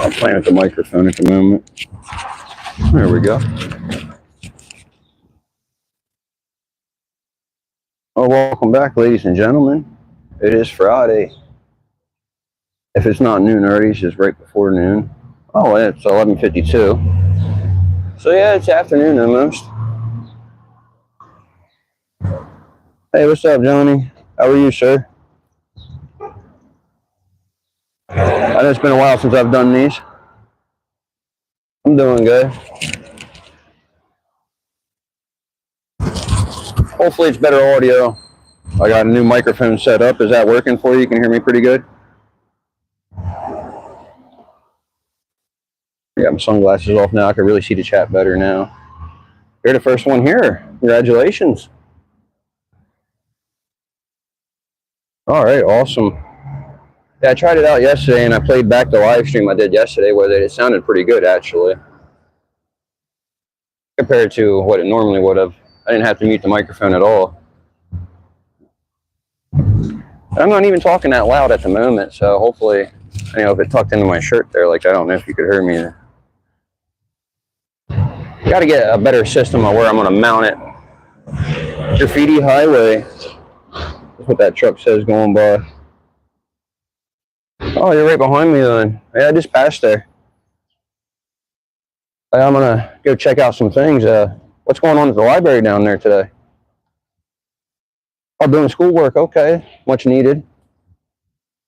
I'm playing with the microphone at the moment. There we go. Oh, welcome back, ladies and gentlemen. It is Friday. If it's not noon already, it's just right before noon. Oh, it's 11:52. So yeah, it's afternoon almost. Hey, what's up, Johnny? How are you, sir? I know it's been a while since I've done these. I'm doing good. Hopefully it's better audio. I got a new microphone set up. Is that working for you? You can hear me pretty good? I got my sunglasses off now. I can really see the chat better now. You're the first one here. Congratulations. All right, awesome. Yeah, I tried it out yesterday, and I played back the live stream I did yesterday where it sounded pretty good, actually, compared to what it normally would have. I didn't have to mute the microphone at all. I'm not even talking that loud at the moment, so hopefully, if it tucked into my shirt there, like I don't know if you could hear me. Got to get a better system of where I'm going to mount it. Graffiti Highway. That's what that truck says going by. Oh, you're right behind me then. Yeah, I just passed there. I'm going to go check out some things. What's going on at the library down there today? Oh, doing schoolwork. Okay. Much needed.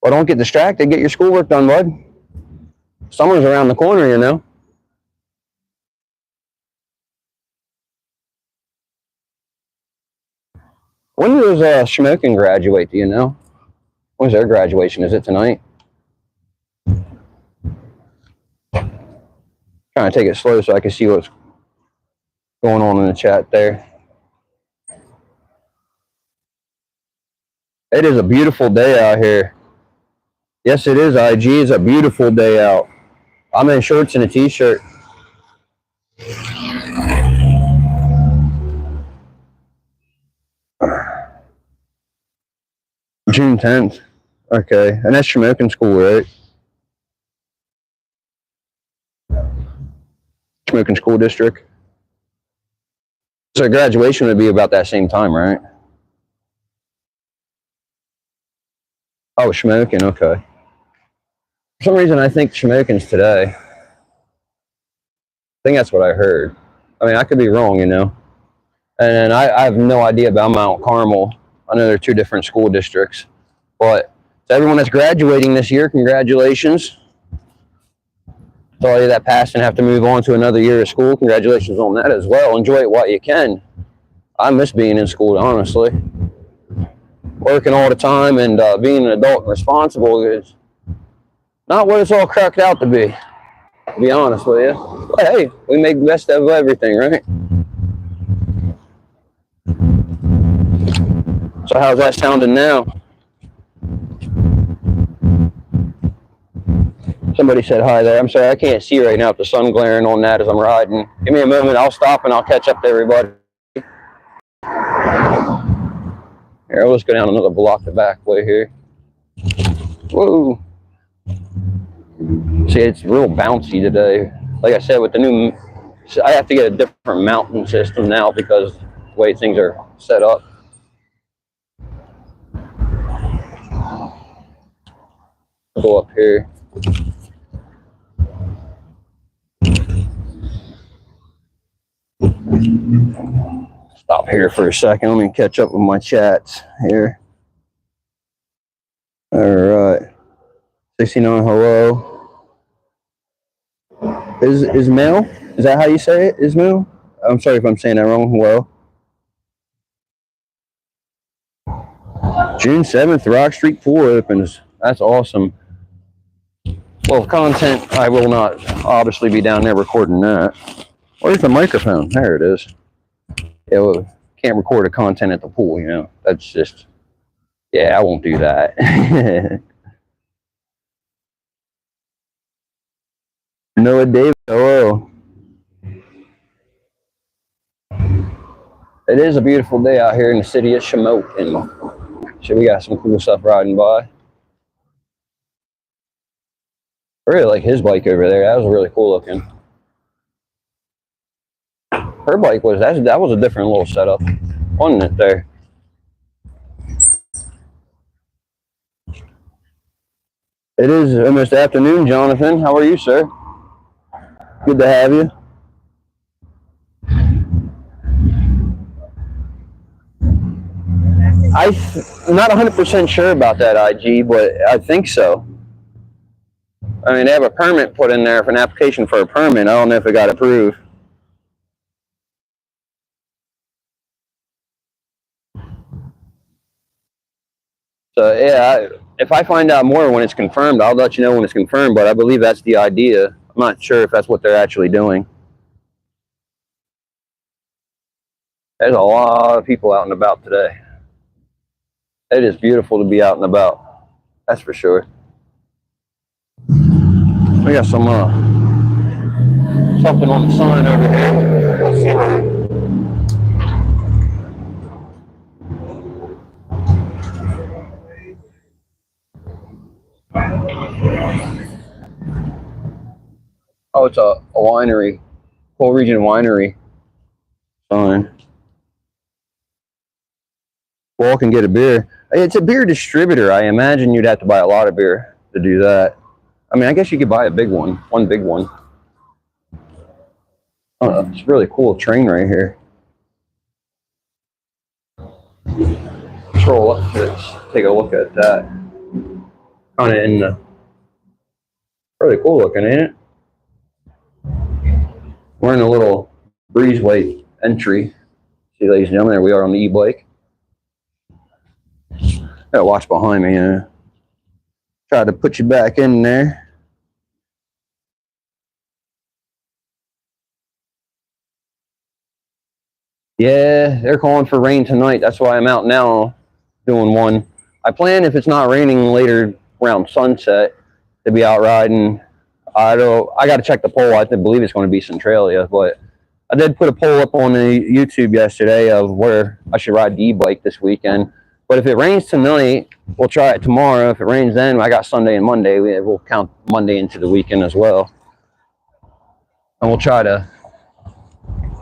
Well, don't get distracted. Get your schoolwork done, bud. Summer's around the corner, you know. When does Smoking graduate, do you know? When's their graduation? Is it tonight? Trying to take it slow so I can see what's going on in the chat there. It is a beautiful day out here. Yes, it is, IG. It's a beautiful day out. I'm in shorts and a t-shirt. June 10th. Okay. And that's Smoking School, right? Smoking School District. So graduation would be about that same time, right? Oh, Smoking, okay. For some reason, I think Smoking's today. I think that's what I heard. I mean, I could be wrong, you know. And I have no idea about Mount Carmel. I know they're two different school districts. But to everyone that's graduating this year, congratulations. To all you that passed and have to move on to another year of school, congratulations on that as well. Enjoy it while you can. I miss being in school, honestly. Working all the time and being an adult and responsible is not what it's all cracked out to be honest with you. But hey, we make the best of everything, right? So how's that sounding now? Somebody said hi there. I'm sorry, I can't see right now with the sun glaring on that as I'm riding. Give me a moment, I'll stop and I'll catch up to everybody. Here, let's go down another block the back way here. Whoa. See, it's real bouncy today. Like I said, with the new, I have to get a different mounting system now because the way things are set up. Go up here. Stop here for a second. Let me catch up with my chats here. All right. 69, hello. Ismail? Is that how you say it, Ismail? I'm sorry if I'm saying that wrong. Hello. June 7th, Rock Street Pool opens. That's awesome. Well, content, I will not obviously be down there recording that. Where's the microphone? There it is. Yeah, well, can't record a content at the pool, you know. That's just, yeah, I won't do that. Noah David, hello. It is a beautiful day out here in the city of Shamokin. So we got some cool stuff riding by. really like his bike over there. That was really cool looking. Her bike was that was a different little setup, wasn't it there? It is almost afternoon, Jonathan. How are you, sir? Good to have you. I'm not 100% sure about that IG, but I think so. I mean, they have a permit put in there for an application for a permit. I don't know if it got approved. So yeah, if I find out more when it's confirmed, I'll let you know when it's confirmed. But I believe that's the idea. I'm not sure if that's what they're actually doing. There's a lot of people out and about today. It is beautiful to be out and about. That's for sure. We got some something on the sign over here. Oh, it's a winery, Coal Region Winery sign. Walk and get a beer. It's a beer distributor. I imagine you'd have to buy a lot of beer to do that. I mean, I guess you could buy a big one big one. Oh, it's a really cool train right here. Scroll up to it, take a look at that. Kind of in the really cool looking, ain't it? We're in a little breezeway entry. See, ladies and gentlemen, there we are on the e-bike. Gotta watch behind me, you know. Try to put you back in there. Yeah, they're calling for rain tonight. That's why I'm out now doing one. I plan, if it's not raining later around sunset, to be out riding. I got to check the poll. I believe it's going to be Centralia, but I did put a poll up on the YouTube yesterday of where I should ride the e-bike this weekend. But if it rains tonight, we'll try it tomorrow. If it rains then, I got Sunday and Monday. We'll count Monday into the weekend as well. And we'll try to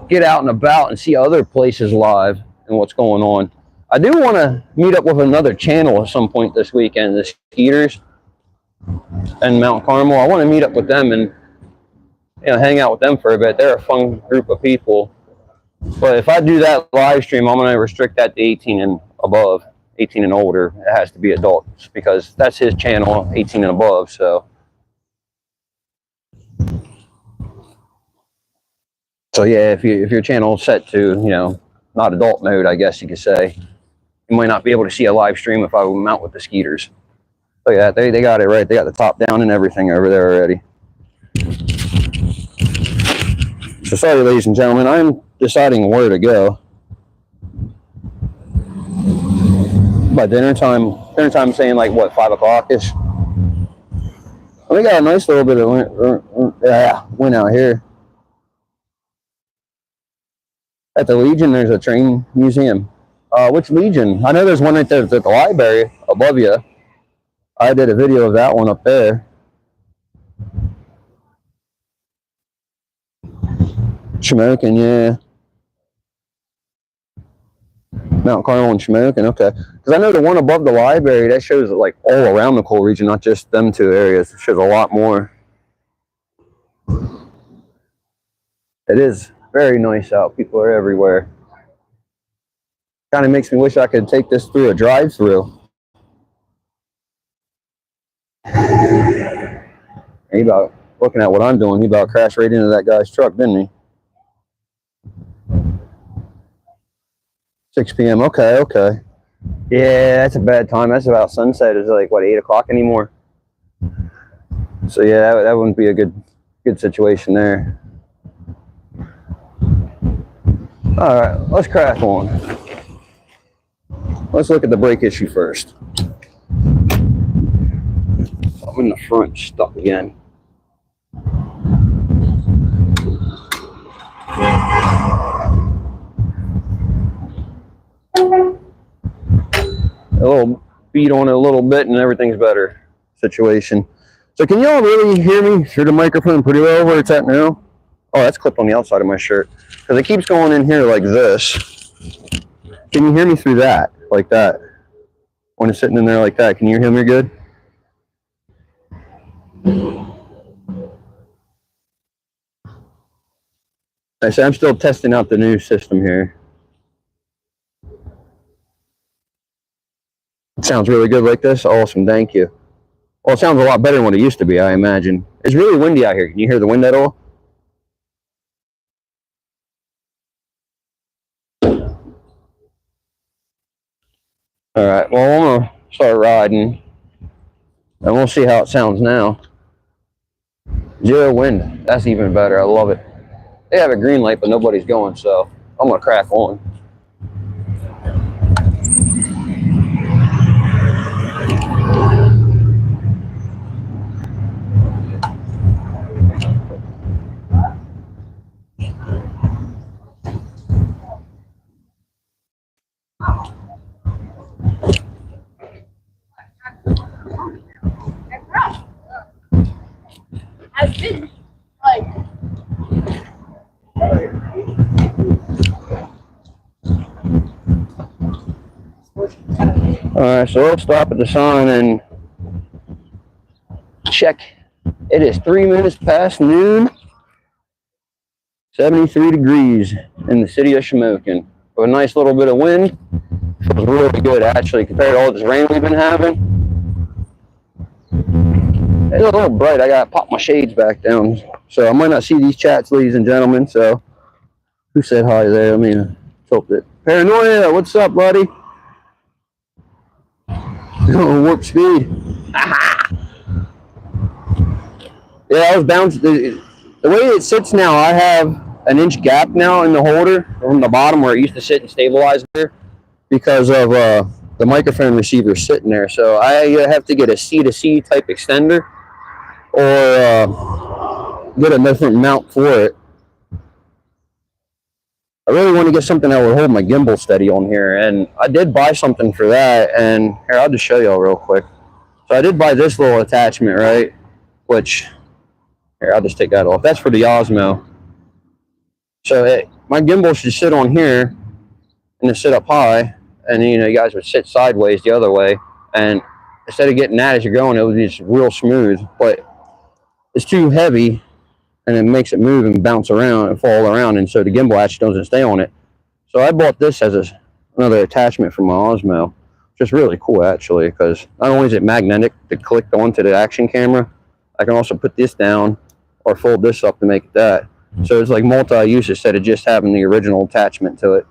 get out and about and see other places live and what's going on. I do want to meet up with another channel at some point this weekend, the Skeeters and Mount Carmel. I want to meet up with them and hang out with them for a bit. They're a fun group of people. But if I do that live stream, I'm going to restrict that to 18 and above, 18 and older. It has to be adults because that's his channel, 18 and above. So yeah, if your channel is set to not adult mode, I guess you could say, you might not be able to see a live stream if I mount with the Skeeters. Look at that, they got it right. They got the top down and everything over there already. So sorry, ladies and gentlemen, I'm deciding where to go. By dinner time saying like what, 5 o'clock-ish? We got a nice little bit of wind out here. At the Legion, there's a train museum. Which Legion? I know there's one right there at the library above you. I did a video of that one up there. Shamokin, yeah. Mount Carmel and Shamokin, okay. Because I know the one above the library, that shows like all around the Coal Region, not just them two areas. It shows a lot more. It is very nice out. People are everywhere. Kind of makes me wish I could take this through a drive-through. He about looking at what I'm doing. He about crashed right into that guy's truck, didn't he? 6 p.m. Okay. Yeah, that's a bad time. That's about sunset. It's like what, 8 o'clock anymore. So yeah, that wouldn't be a good situation there. All right, let's crack on. Let's look at the brake issue first. I'm in the front, stuck again. A little beat on it a little bit and everything's better situation. So can y'all really hear me through the microphone pretty well where it's at now? Oh, that's clipped on the outside of my shirt. Because it keeps going in here like this. Can you hear me through that? Like that? When it's sitting in there like that, can you hear me good? I say I'm still testing out the new system here. It sounds really good like this? Awesome, thank you. Well, it sounds a lot better than what it used to be, I imagine. It's really windy out here. Can you hear the wind at all? All right, well, I'm going to start riding, and we'll see how it sounds now. Zero wind. That's even better. I love it. They have a green light, but nobody's going, so I'm going to crack on. Has been like All right, so we'll stop at the sign and check. It is 3 minutes past noon. 73 degrees in the city of Shamokin. With a nice little bit of wind. Feels really good, actually, compared to all this rain we've been having. It's a little bright. I got to pop my shades back down. So I might not see these chats, ladies and gentlemen. So who said hi there? I mean, tilt it. Paranoia, what's up, buddy? Warp speed. Yeah, I was bounced. The way it sits now, I have an inch gap now in the holder from the bottom where it used to sit and stabilize there because of the microphone receiver sitting there. So I have to get a C-to-C type extender or get a different mount for it. I really want to get something that would hold my gimbal steady on here, and I did buy something for that. And here, I'll just show y'all real quick. So I did buy this little attachment, right? Which, here, I'll just take that off. That's for the Osmo. So my gimbal should sit on here and sit up high, and you guys would sit sideways the other way, and instead of getting that as you're going, it would be just real smooth. But it's too heavy, and it makes it move and bounce around and fall around, and so the gimbal actually doesn't stay on it. So I bought this as another attachment for my Osmo, which is really cool actually, because not only is it magnetic to click onto the action camera, I can also put this down or fold this up to make it that. So it's like multi-use instead of just having the original attachment to it.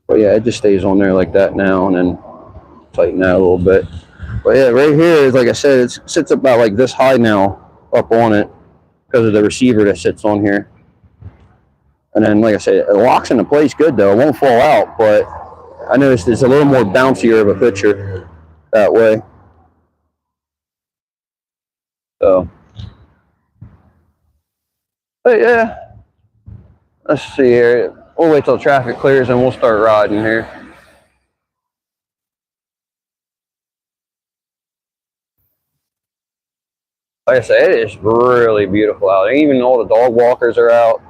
But yeah, it just stays on there like that now, and then tighten that a little bit. But yeah, right here is, like I said, it sits about like this high now up on it because of the receiver that sits on here. And then, like I said, it locks into place good though. It won't fall out, but I noticed it's a little more bouncier of a picture that way. So, but yeah, let's see here. We'll wait till traffic clears and we'll start riding here. Like I said, it is really beautiful out. Even all the dog walkers are out.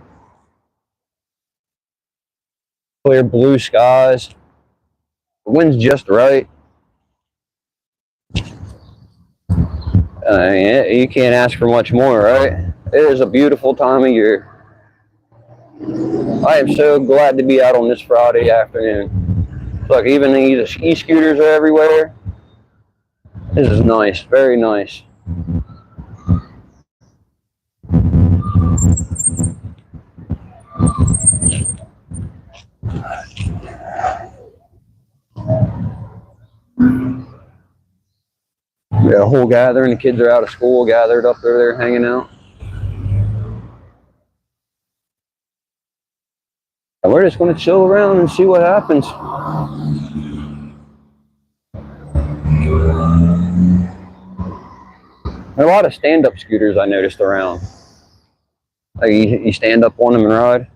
Clear blue skies. The wind's just right. I mean, you can't ask for much more, right? It is a beautiful time of year. I am so glad to be out on this Friday afternoon. Look, even the e-scooters are everywhere. This is nice, very nice. We got a whole gathering. The kids are out of school, gathered up there, hanging out. And we're just going to chill around and see what happens. There are a lot of stand-up scooters I noticed around. Like you stand up on them and ride.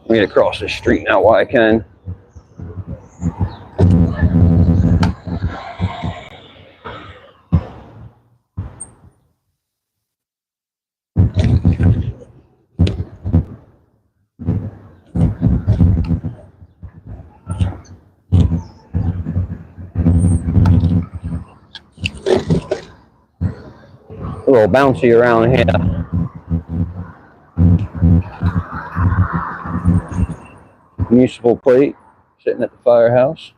Let me get across the street now while I can. A little bouncy around here. Municipal plate sitting at the firehouse.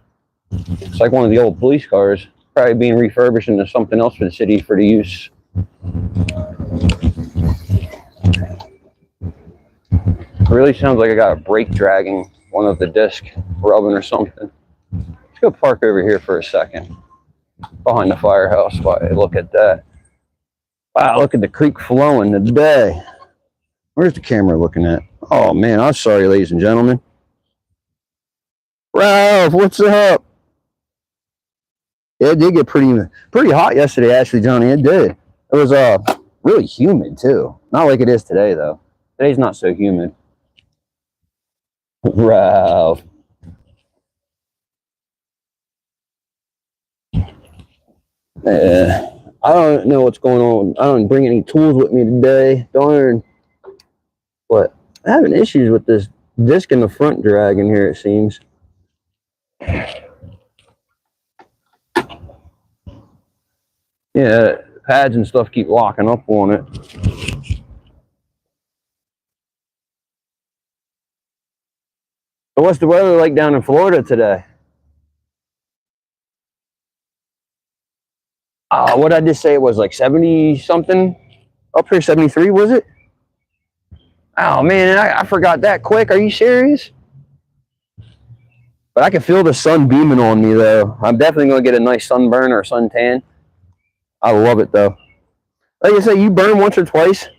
It's like one of the old police cars, probably being refurbished into something else for the city for the use. It really sounds like I got a brake dragging one of the disc rubbing or something. Let's go park over here for a second behind the firehouse while I look at that. Wow, look at the creek flowing today. Where's the camera looking at? Oh man, I'm sorry, ladies and gentlemen. Ralph, what's up? Yeah, it did get pretty hot yesterday, actually, Johnny. It did. It was really humid too. Not like it is today though. Today's not so humid. Ralph. Yeah. I don't know what's going on. I don't bring any tools with me today. Darn. But I'm having issues with this disc in the front drag in here, it seems. Yeah, pads and stuff keep locking up on it. So what's the weather like down in Florida today? What did I just say? It was like 70 something? Up here, 73, was it? Oh man, I forgot that quick. Are you serious? But I can feel the sun beaming on me though. I'm definitely gonna get a nice sunburn or suntan. I love it though. Like I say, you burn once or twice,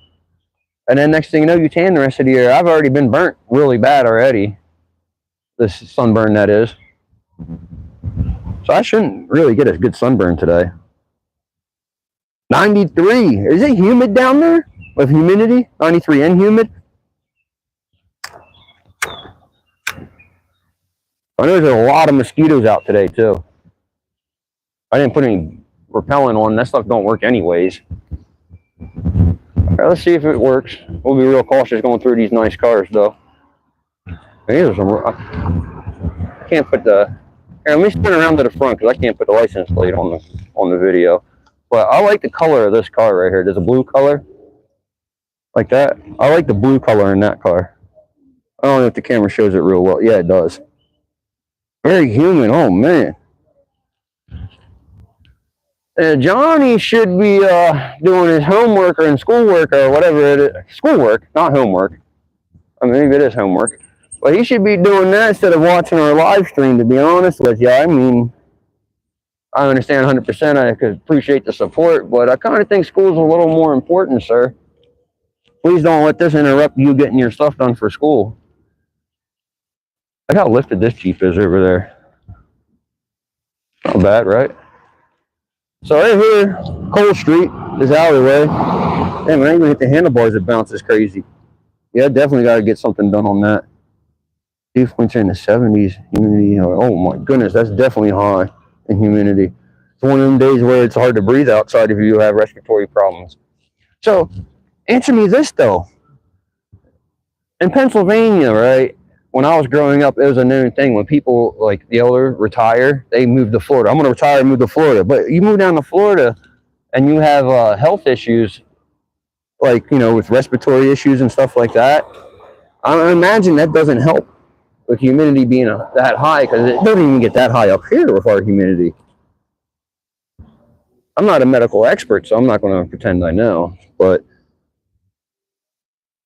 and then next thing you know, you tan the rest of the year. I've already been burnt really bad already. This sunburn, that is. So I shouldn't really get a good sunburn today. 93. Is it humid down there with humidity? 93 and humid? I know there's a lot of mosquitoes out today too. I didn't put any repellent on. That stuff don't work anyways. All right, let's see if it works. We'll be real cautious going through these nice cars though. Here's some. I can't put the. Here, let me spin around to the front because I can't put the license plate on the video. But I like the color of this car right here. There's a blue color like that. I like the blue color in that car. I don't know if the camera shows it real well. Yeah, it does. Very humid. Oh man. Johnny should be doing his homework or schoolwork or whatever it is. Schoolwork, not homework. I mean, maybe it is homework. But he should be doing that instead of watching our live stream, to be honest with you. I mean, I understand 100%. I could appreciate the support, but I kind of think school's a little more important, sir. Please don't let this interrupt you getting your stuff done for school. Look how lifted this Jeep is over there. Not bad, right? So right here, Cole Street, this alleyway. Damn, I ain't even hit the handlebars, it bounces crazy. Yeah, definitely got to get something done on that. Dew points are in the 70s. Humidity, oh my goodness, that's definitely high in humidity. It's one of them days where it's hard to breathe outside if you have respiratory problems. So, answer me this though. In Pennsylvania, right, when I was growing up, it was a known thing. When people, like the elder, retire, they move to Florida. I'm going to retire and move to Florida. But you move down to Florida and you have health issues, like, you know, with respiratory issues and stuff like that. I imagine that doesn't help with humidity being that high, because it doesn't even get that high up here with our humidity. I'm not a medical expert, so I'm not going to pretend I know. But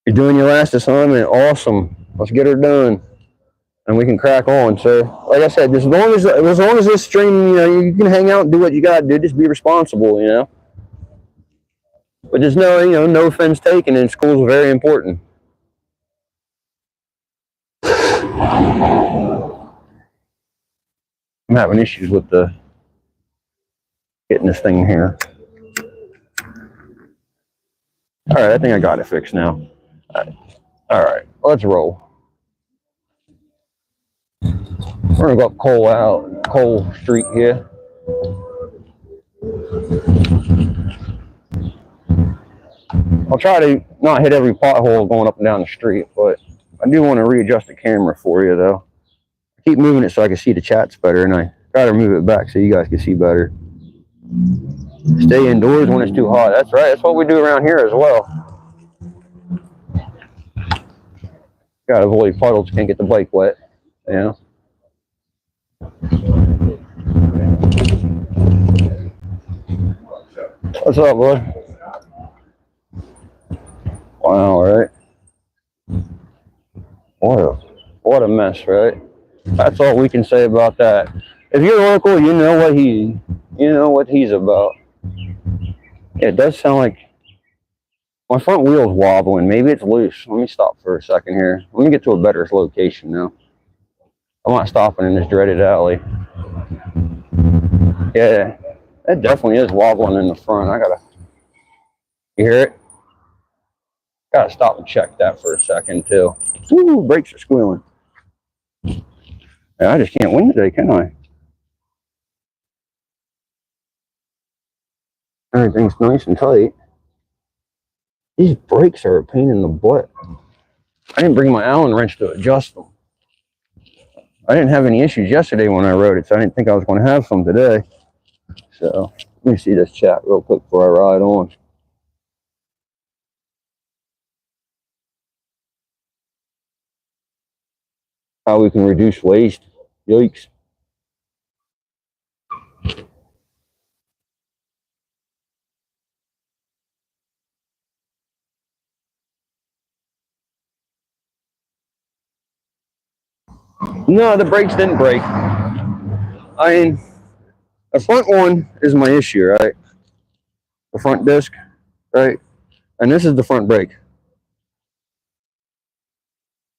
you're doing your last assignment. Awesome. Let's get her done, and we can crack on. So, like I said, as long as this stream, you know, you can hang out and do what you got to do. Just be responsible, you know. But just know, you know, no offense taken, and school's very important. I'm having issues with getting this thing here. All right, I think I got it fixed now. All right, let's roll. We're gonna go up Cole Street here. I'll try to not hit every pothole going up and down the street, but I do want to readjust the camera for you though. I keep moving it so I can see the chats better, and I gotta move it back so you guys can see better. Stay indoors when it's too hot. That's right. That's what we do around here as well. Gotta avoid puddles. Can't get the bike wet. You know. What's up, bud? Wow, right? What a mess, right? That's all we can say about that. If you're local, you know what he's about. Yeah, it does sound like my front wheel's wobbling. Maybe it's loose. Let me stop for a second here. Let me get to a better location now. I'm not stopping in this dreaded alley. Yeah, that definitely is wobbling in the front. You hear it? Gotta stop and check that for a second too. Ooh, brakes are squealing. Yeah, I just can't win today, can I? Everything's nice and tight. These brakes are a pain in the butt. I didn't bring my Allen wrench to adjust them. I didn't have any issues yesterday when I rode it, so I didn't think I was going to have some today. So let me see this chat real quick before I ride on. How we can reduce waste. Yikes. No, the brakes didn't break. I mean, the front one is my issue, right? The front disc, right? And this is the front brake.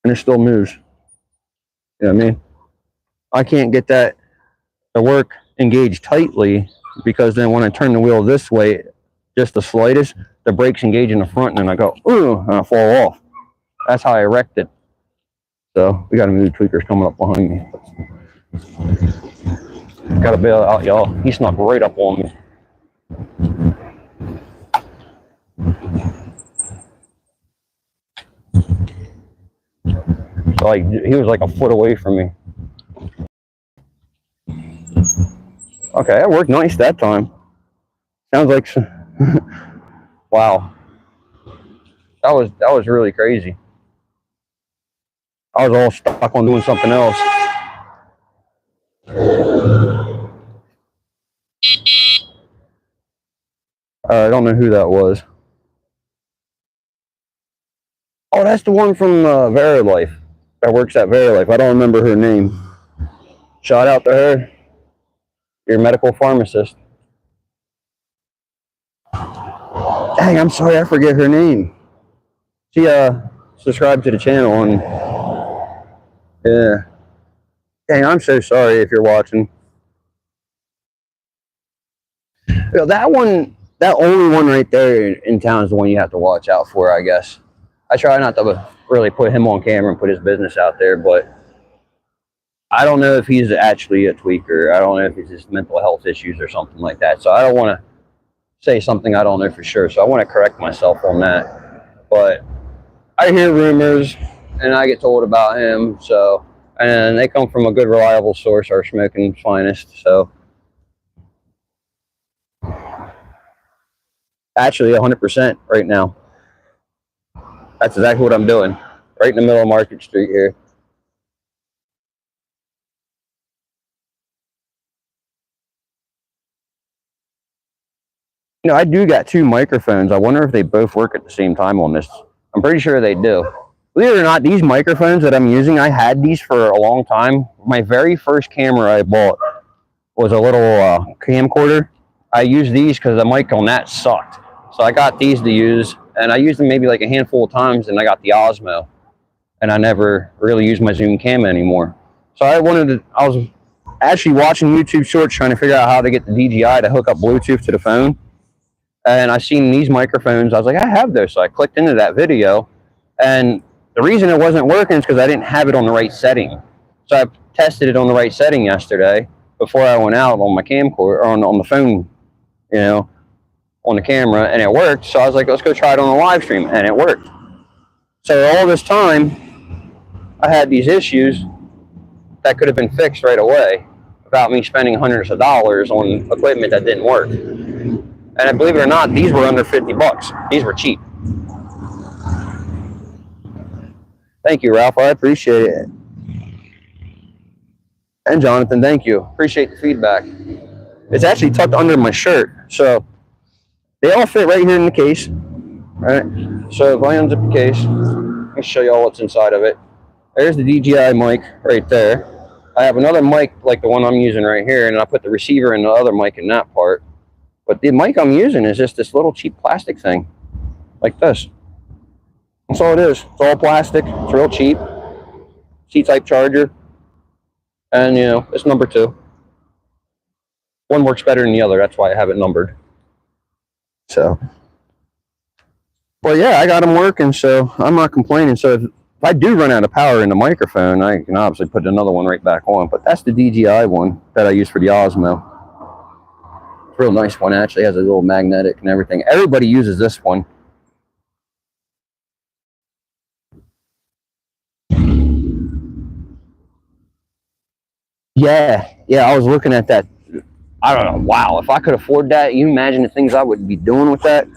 And it still moves. You know what I mean? I can't get that to work engaged tightly because then when I turn the wheel this way, just the slightest, the brakes engage in the front and then I go, ooh, and I fall off. That's how I wrecked it. So we got a new tweaker's coming up behind me. Gotta bail out, y'all. He snuck right up on me. So like he was like a foot away from me. Okay, that worked nice that time. Sounds like wow. That was really crazy. I was all stuck on doing something else. I don't know who that was. Oh, that's the one from Verilife that works at Verilife. I don't remember her name. Shout out to her. Your medical pharmacist. Dang, I'm sorry, I forget her name. She subscribed to the channel and yeah. Dang, I'm so sorry if you're watching. You know, that only one right there in town is the one you have to watch out for, I guess. I try not to really put him on camera and put his business out there, but I don't know if he's actually a tweaker. I don't know if it's just mental health issues or something like that. So I don't want to say something I don't know for sure. So I want to correct myself on that. But I hear rumors and I get told about him. So, and they come from a good, reliable source, our smoking finest. So actually 100% right now. That's exactly what I'm doing. Right in the middle of Market Street here. You know, I do got two microphones. I wonder if they both work at the same time on this. I'm pretty sure they do. Believe it or not, these microphones that I'm using, I had these for a long time. My very first camera I bought was a little camcorder. I used these because the mic on that sucked. So I got these to use, and I used them maybe like a handful of times, and I got the Osmo. And I never really used my Zoom cam anymore. So I was actually watching YouTube shorts trying to figure out how to get the DJI to hook up Bluetooth to the phone. And I seen these microphones. I was like, I have those. So I clicked into that video. And the reason it wasn't working is because I didn't have it on the right setting. So I tested it on the right setting yesterday before I went out on my camcorder, or on the phone, you know, on the camera, and it worked. So I was like, let's go try it on the live stream, and it worked. So all this time, I had these issues that could have been fixed right away without me spending hundreds of dollars on equipment that didn't work. And believe it or not, these were under 50 bucks. These were cheap. Thank you, Ralph. I appreciate it. And Jonathan, thank you. Appreciate the feedback. It's actually tucked under my shirt, so they all fit right here in the case. Right. So if I unzip the case, let me show you all what's inside of it. There's the DJI mic right there. I have another mic like the one I'm using right here, and I put the receiver and the other mic in that part. But the mic I'm using is just this little cheap plastic thing, like this. That's all it is. It's all plastic. It's real cheap. C-type charger. And, you know, it's number 2. One works better than the other. That's why I have it numbered. So, well, yeah, I got them working, so I'm not complaining. So if I do run out of power in the microphone, I can obviously put another one right back on. But that's the DJI one that I use for the Osmo. It's a real nice one, actually. It has a little magnetic and everything. Everybody uses this one. Yeah, I was looking at that. I don't know. Wow, if I could afford that, you imagine the things I would be doing with that.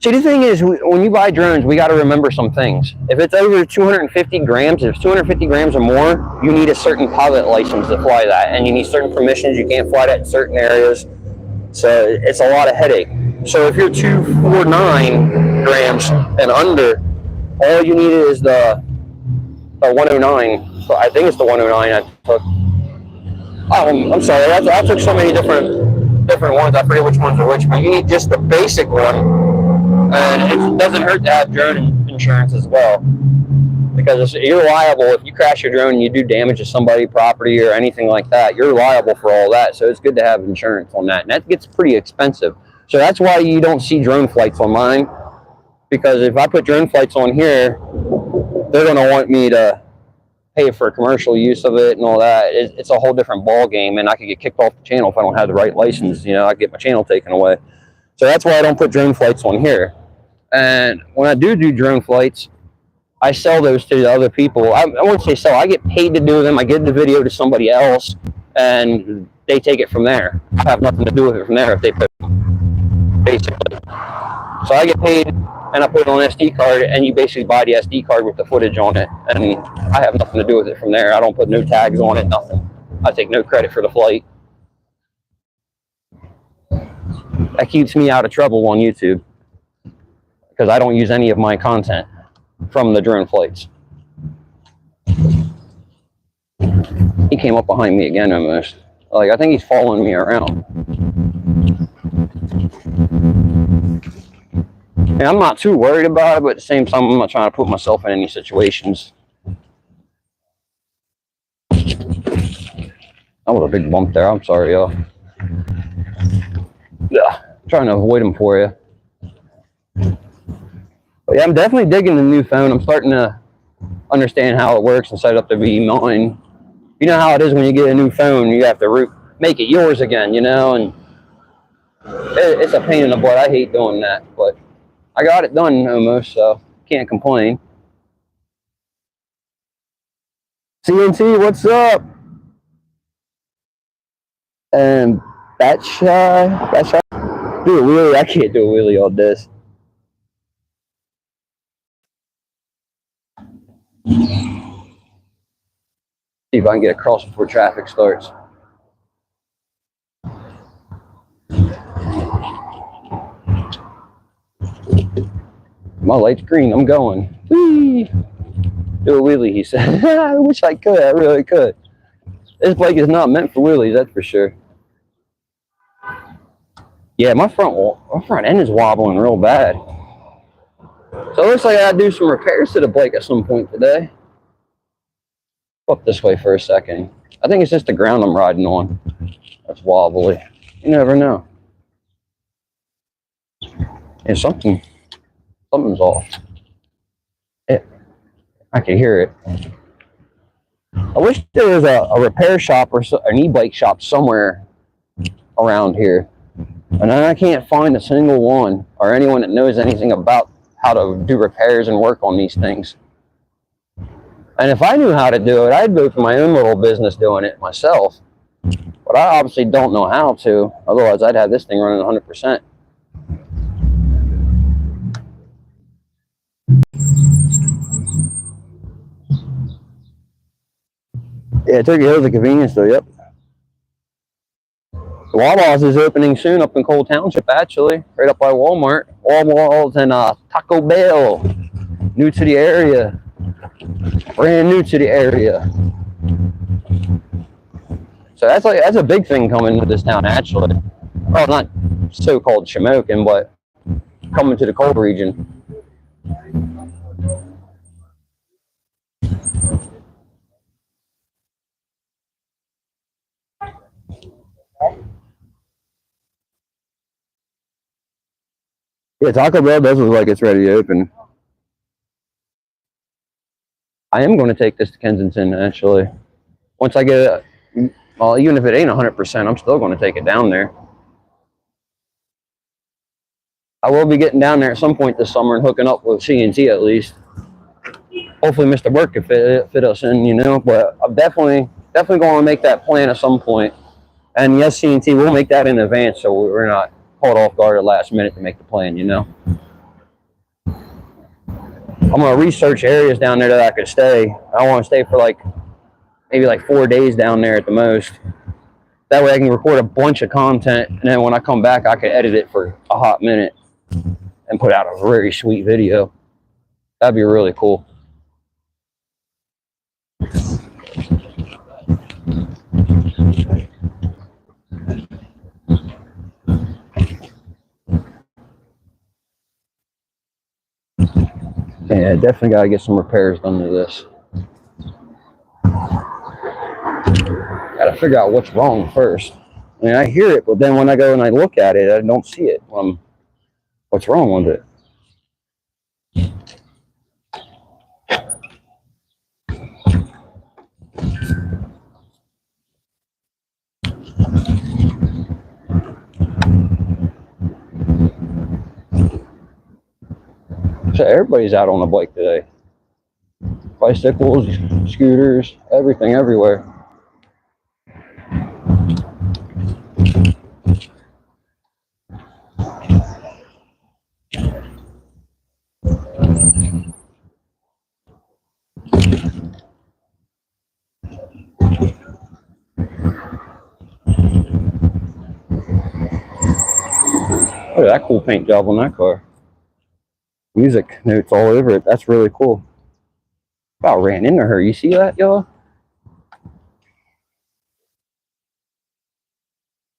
See, the thing is, when you buy drones, we got to remember some things. If it's over 250 grams, if it's 250 grams or more, you need a certain pilot license to fly that, and you need certain permissions. You can't fly that in certain areas, so it's a lot of headache. So if you're 249 grams and under, all you need is the 109. So I think it's the 109 I took. Oh, I'm sorry. I took so many different ones. I forget which ones are which, but you need just the basic one. And it doesn't hurt to have drone insurance as well, because you're liable if you crash your drone and you do damage to somebody's property or anything like that. You're liable for all that, so it's good to have insurance on that, and that gets pretty expensive. So that's why you don't see drone flights on mine, because if I put drone flights on here, they're going to want me to pay for commercial use of it and all that. It's a whole different ball game, and I could get kicked off the channel if I don't have the right license. You know, I get my channel taken away. So that's why I don't put drone flights on here. And when I do drone flights, I sell those to the other people. I won't say sell. I get paid to do them. I give the video to somebody else, and they take it from there. I have nothing to do with it from there if they put it, basically. So I get paid, and I put it on an SD card, and you basically buy the SD card with the footage on it, and I have nothing to do with it from there. I don't put no tags on it, nothing. I take no credit for the flight. That keeps me out of trouble on YouTube, because I don't use any of my content from the drone flights. He came up behind me again almost. Like, I think he's following me around. And I'm not too worried about it, but at the same time, I'm not trying to put myself in any situations. That was a big bump there. I'm sorry, y'all. Yeah, I'm trying to avoid them for you. But yeah, I'm definitely digging the new phone. I'm starting to understand how it works and set it up to be mine. You know how it is when you get a new phone, you have to make it yours again, you know, and it's a pain in the butt. I hate doing that, but I got it done almost, so can't complain. CNT, what's up? And Bat Shy, do a wheelie. I can't do a wheelie on this. See if I can get across before traffic starts. My light's green. I'm going. Whee! Do a wheelie, he said. I wish I could. I really could. This bike is not meant for wheelies, that's for sure. Yeah, my front end is wobbling real bad. So it looks like I gotta do some repairs to the bike at some point today. Up this way for a second. I think it's just the ground I'm riding on that's wobbly. You never know. And something's off. I can hear it. I wish there was a repair shop or an e-bike shop somewhere around here. And I can't find a single one or anyone that knows anything about how to do repairs and work on these things. And if I knew how to do it, I'd go for my own little business doing it myself. But I obviously don't know how to. Otherwise, I'd have this thing running 100%. Yeah, Turkey Hill's a convenience store, yep. The Wawa's is opening soon up in Cole Township, actually, right up by Walmart. Walmart's and Taco Bell, new to the area, brand new to the area. So that's a big thing coming to this town, actually. Well, not so-called Shamokin, but coming to the cold region. Yeah, Taco Bell does look like it's ready to open. I am going to take this to Kensington, actually. Once I get it, well, even if it ain't 100%, I'm still going to take it down there. I will be getting down there at some point this summer and hooking up with C&T at least. Hopefully Mr. Burke can fit us in, you know, but I'm definitely going to make that plan at some point. And yes, C&T will make that in advance so we're not caught off guard at the last minute to make the plan, you know. I'm going to research areas down there that I could stay. I want to stay for maybe 4 days down there at the most. That way I can record a bunch of content, and then when I come back, I can edit it for a hot minute and put out a very sweet video. That'd be really cool. Yeah, definitely got to get some repairs done to this. Got to figure out what's wrong first. I mean, I hear it, but then when I go and I look at it, I don't see it. What's wrong with it? So everybody's out on the bike today. Bicycles, scooters, everything, everywhere. Look at that cool paint job on that car. Music notes all over it. That's really cool. About ran into her. You see that, y'all?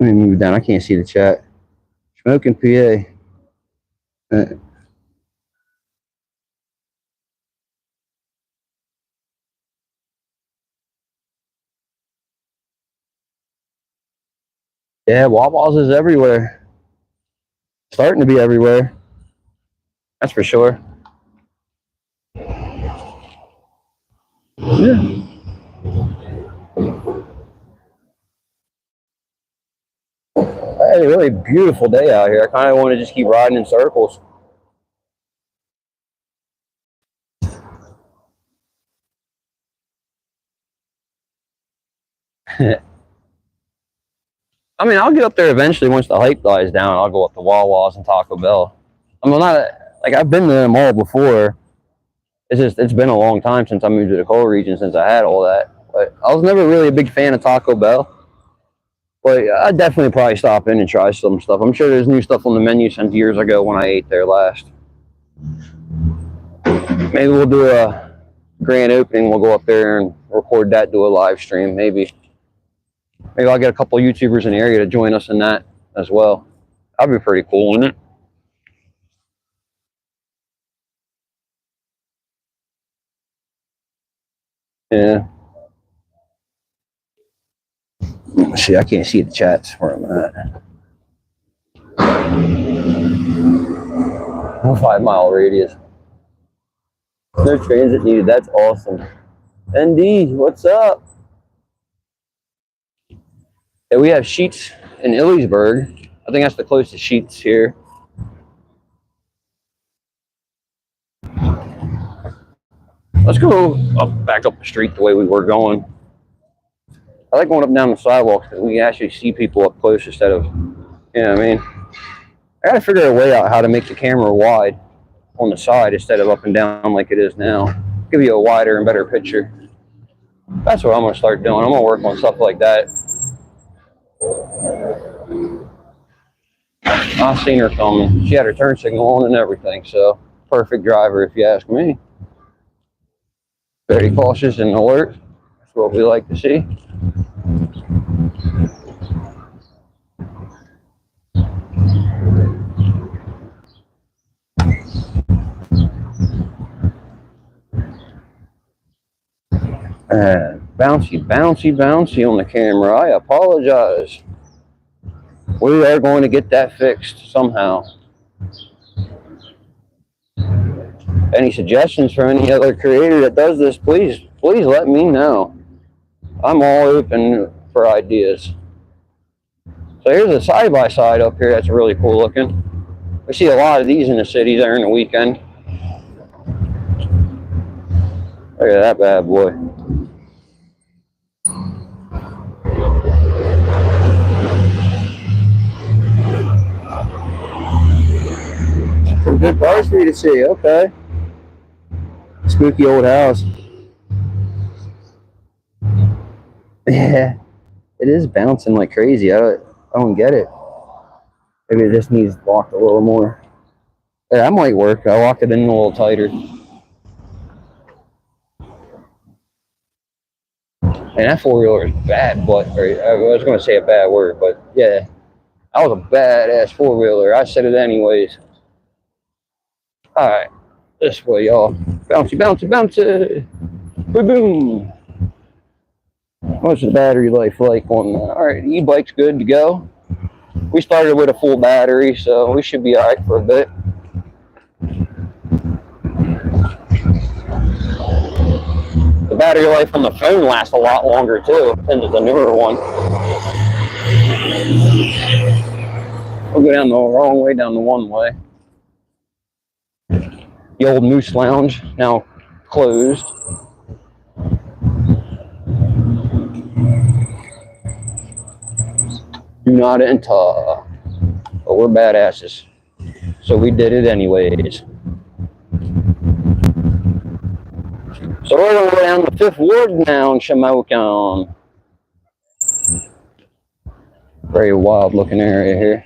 Let me move down. I can't see the chat. Smoking PA. Yeah, Wawa's is everywhere. Starting to be everywhere. That's for sure. Yeah. Hey, really beautiful day out here. I kind of want to just keep riding in circles. I mean, I'll get up there eventually once the hype dies down. I'll go up to Wawa's and Taco Bell. I'm not I've been to them all before. It's been a long time since I moved to the coal region since I had all that. But I was never really a big fan of Taco Bell. But I'd definitely probably stop in and try some stuff. I'm sure there's new stuff on the menu since years ago when I ate there last. Maybe we'll do a grand opening. We'll go up there and record that, do a live stream. Maybe I'll get a couple YouTubers in the area to join us in that as well. That'd be pretty cool, wouldn't it? Yeah. See, I can't see the chats where I'm at. 5 mile radius. No transit needed. That's awesome. ND, what's up? Yeah, we have Sheets in Illeysburg. I think that's the closest Sheets here. Let's go back up the street the way we were going. I like going up and down the sidewalks because we actually see people up close instead of, you know what I mean? I gotta figure a way out how to make the camera wide on the side instead of up and down like it is now. Give you a wider and better picture. That's what I'm gonna start doing. I'm gonna work on stuff like that. I seen her coming. She had her turn signal on and everything, so perfect driver if you ask me. Very cautious and alert. That's what we like to see. And bouncy, bouncy, bouncy on the camera. I apologize. We are going to get that fixed somehow. Any suggestions for any other creator that does this, please let me know. I'm all open for ideas. So here's a side-by-side up here that's really cool looking. We see a lot of these in the city during the weekend. Look at that bad boy. Some good cars for you to see, okay. Spooky old house. Yeah, it is bouncing like crazy. I don't get it. Maybe it just needs locked a little more. Yeah, that might work. I locked it in a little tighter. And that four-wheeler is bad, but I was going to say a bad word, but yeah, that was a badass four-wheeler. I said it anyways. All right, this way, y'all. Bouncy, bouncy, bouncy. Boom, boom. What's the battery life like on that? All right, e-bike's good to go. We started with a full battery, so we should be all right for a bit. The battery life on the phone lasts a lot longer too than the newer one. We'll go down the wrong way, down the one way. The old Moose Lounge, now closed. Do not enter. But we're badasses. So we did it anyways. So we're going to go down the 5th Ward now in Shamokin. Very wild looking area here.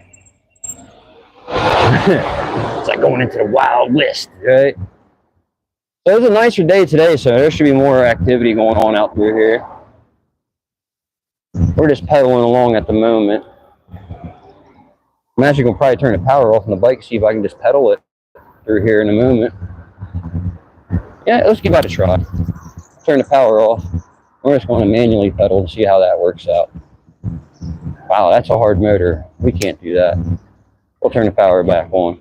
It's like going into the Wild West, right? So it was a nicer day today, so there should be more activity going on out through here. We're just pedaling along at the moment. I'm actually going to probably turn the power off on the bike, see if I can just pedal it through here in a moment. Yeah, let's give that a try. Turn the power off. We're just going to manually pedal and see how that works out. Wow, that's a hard motor. We can't do that. We'll turn the power back on.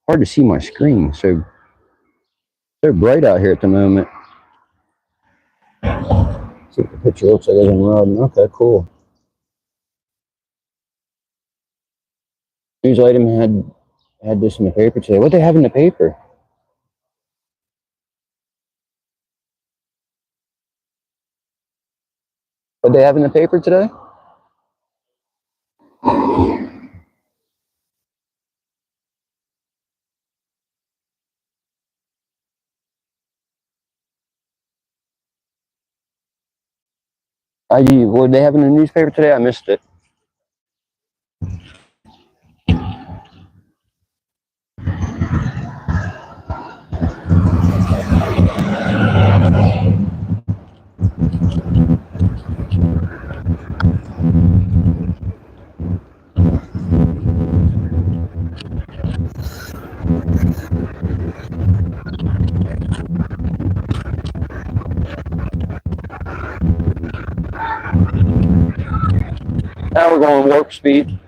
Hard to see my screen. So bright out here at the moment. See what the picture looks like as I'm riding. Okay, cool. News item had this in the paper today. What they have in the paper? What they have in the paper today? What they have in the newspaper today? I missed it. Now we're going warp speed.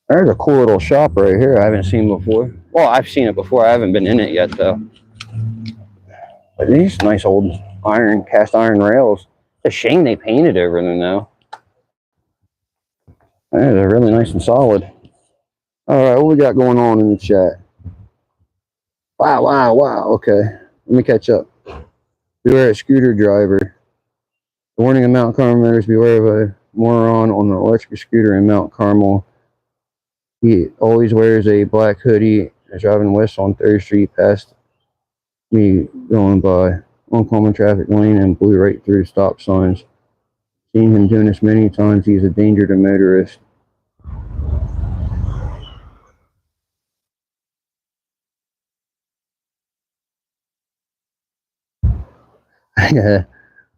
There's a cool little shop right here I haven't seen before. Well, I've seen it before. I haven't been in it yet, though. But these nice old cast iron rails. It's a shame they painted over them, though. They're really nice and solid. All right, what we got going on in the chat? Wow. Okay, let me catch up. Beware a scooter driver. Warning of Mount Carmel members, beware of a moron on an electric scooter in Mount Carmel. He always wears a black hoodie. Is driving west on 3rd Street past me going by oncoming traffic lane and blew right through stop signs. Seen him doing this many times. He's a danger to motorists.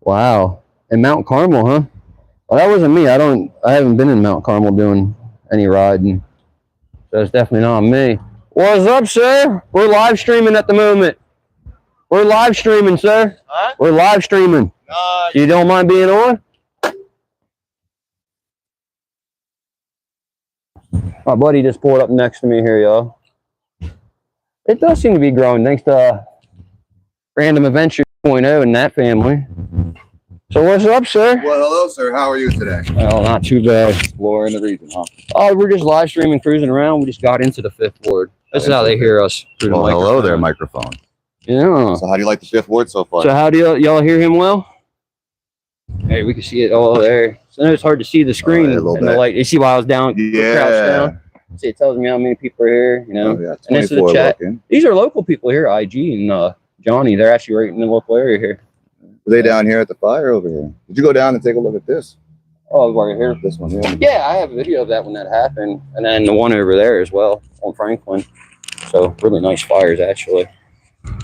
Wow. In Mount Carmel, huh? Well, that wasn't me. I haven't been in Mount Carmel doing any riding. So it's definitely not me. What's up, sir? We're live streaming at the moment. We're live streaming, sir. Huh? We're live streaming. You don't mind being on? My buddy just pulled up next to me here, y'all. It does seem to be growing thanks to Random Adventure 2.0 and that family. So what's up, sir? Well, hello, sir. How are you today? Well, not too bad. Exploring the region, huh? Oh, we're just live streaming, cruising around. We just got into the 5th ward. This is how they hear us. Well, hello there, microphone. Yeah. So how do you like the 5th ward so far? So how do y'all hear him well? Hey, we can see it all there. So I know it's hard to see the screen and the light. You see why I was down? Yeah. Crouched down? See, it tells me how many people are here, you know. Oh, yeah, and this is the chat. These are local people here, IG and Johnny. They're actually right in the local area here. Were they down here at the fire over here? Did you go down and take a look at this? Oh, right here. This one, yeah. Yeah, I have a video of that when that happened. And then the one over there as well on Franklin. So really nice fires, actually.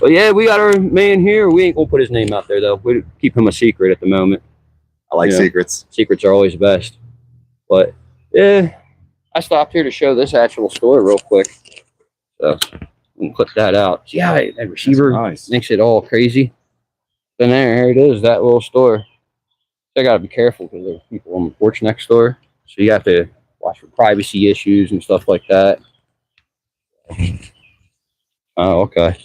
But yeah, we got our man here. We ain't gonna put his name out there, though. We keep him a secret at the moment. I like secrets. Secrets are always best. But yeah, I stopped here to show this actual store real quick. So we can clip that out. Yeah, that receiver makes it all crazy. Then here it is, that little store. So I gotta be careful because there's people on the porch next door. So you have to watch for privacy issues and stuff like that. Oh, okay.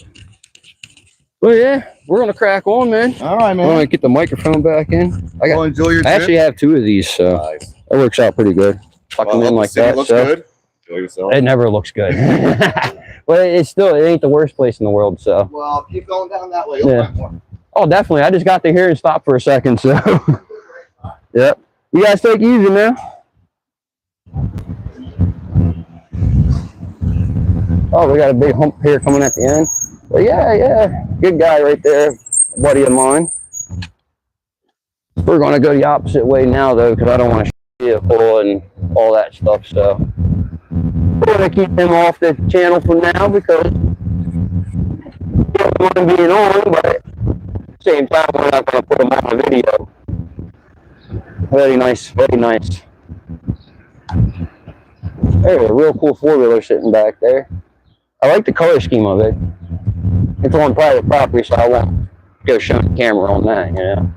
Well, yeah, we're gonna crack on, man. All right, man. I'm gonna get the microphone back in. Enjoy your trip. I actually have 2 of these, so nice. That works out pretty good. Tucking in like that. Looks good. Enjoy yourself. It never looks good. But it ain't the worst place in the world, so. Well, keep going down that way. You'll find more. Oh, definitely. I just got to here and stopped for a second, so. Yep. You guys take it easy, man. Oh, we got a big hump here coming at the end. But yeah. Good guy right there. A buddy of mine. We're going to go the opposite way now, though, because I don't want to vehicle and all that stuff, so. We're going to keep him off the channel for now because he doesn't want him being on, but same time, we're not going to put them on the video. Very nice, very nice. There's a real cool 4-wheeler sitting back there. I like the color scheme of it. It's on private property, so I won't go show the camera on that, you know.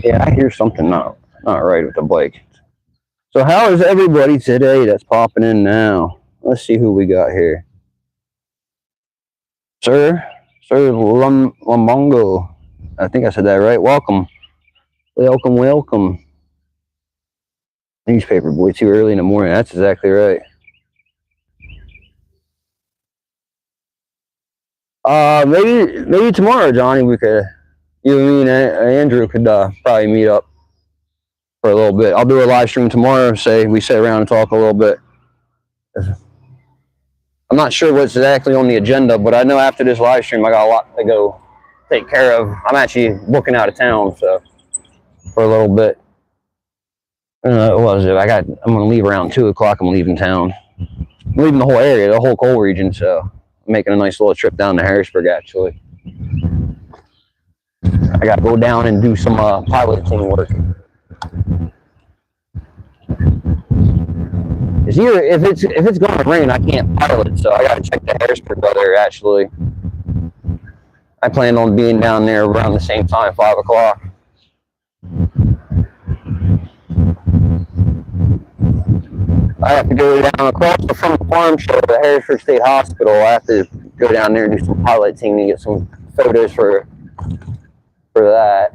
Yeah, I hear something not right with the bike. So how is everybody today that's popping in now? Let's see who we got here. Sir Lamongo. I think I said that right. Welcome. Newspaper boy, too early in the morning. That's exactly right. Maybe tomorrow, Johnny, we could, you and me and Andrew could probably meet up for a little bit. I'll do a live stream tomorrow. Say we sit around and talk a little bit. I'm not sure what's exactly on the agenda, but I know after this live stream, I got a lot to go take care of. I'm actually booking out of town, so for a little bit. What was it? I'm gonna leave around 2 o'clock. I'm leaving town. leaving the whole area, the whole coal region. So I'm making a nice little trip down to Harrisburg. Actually, I got to go down and do some piloting work. If it's going to rain, I can't pilot, so I got to check the Harrisburg weather. Actually, I plan on being down there around the same time, 5 o'clock. I have to go down across from the farm show to the Harrisburg State Hospital. I have to go down there and do some piloting to get some photos for that.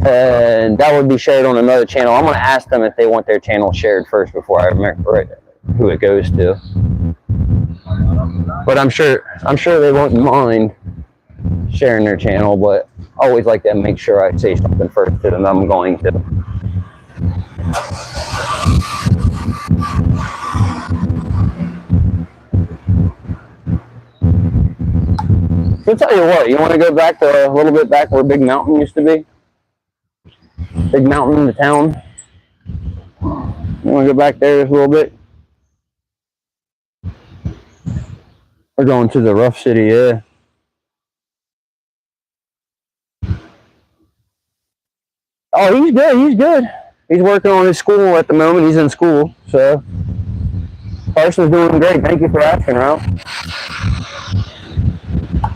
And that would be shared on another channel. I'm going to ask them if they want their channel shared first before I remember who it goes to. But I'm sure they won't mind sharing their channel, but I always like to make sure I say something first to them. I'm going to. So I'll tell you what, you want to go back to a little bit back where Big Mountain used to be? Big Mountain, the town. You want to go back there just a little bit? We're going to the rough city, yeah. Oh, he's good, he's good. He's working on his school at the moment. He's in school, so. Carson's doing great. Thank you for asking, Ralph.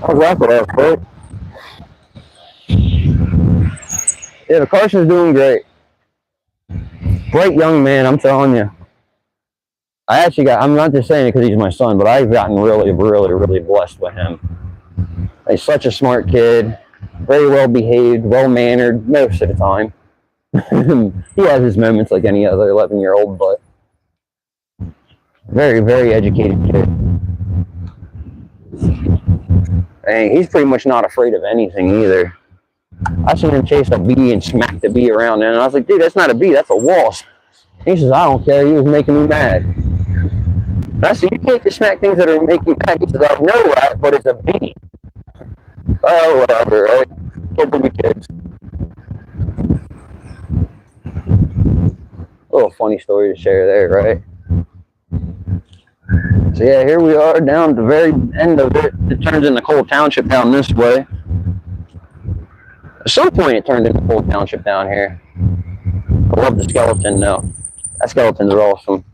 How's that for us, Bert? Yeah, Carson's doing great. Bright young man, I'm telling you. I'm not just saying it because he's my son, but I've gotten really, really, really blessed with him. He's such a smart kid, very well behaved, well mannered most of the time. He has his moments like any other 11-year-old, but very, very educated kid. And he's pretty much not afraid of anything either. I seen him chase a bee and smack the bee around, and I was like, dude, that's not a bee, that's a wasp. He says, I don't care, he was making me mad. And I said, you can't just smack things that are making you mad. He says, I know that, but it's a bee. Oh, whatever, right? Kids will be kids. A little funny story to share there, right? So yeah, here we are down at the very end of it. It turns into Cole Township down this way. At some point it turned into Cole Township down here. I love the skeleton though. That skeleton's awesome.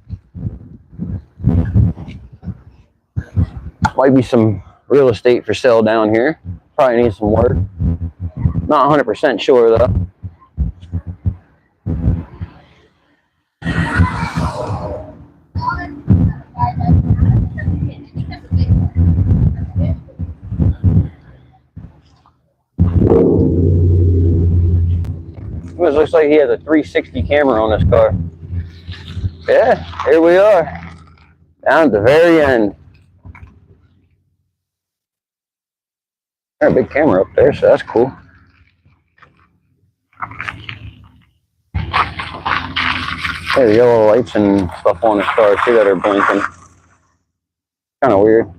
Might be some real estate for sale down here. Probably needs some work. Not 100% sure though. It looks like he has a 360 camera on this car. Yeah, here we are. Down at the very end. Got a big camera up there, so that's cool. Yeah, the yellow lights and stuff on this car too that are blinking. Kind of weird.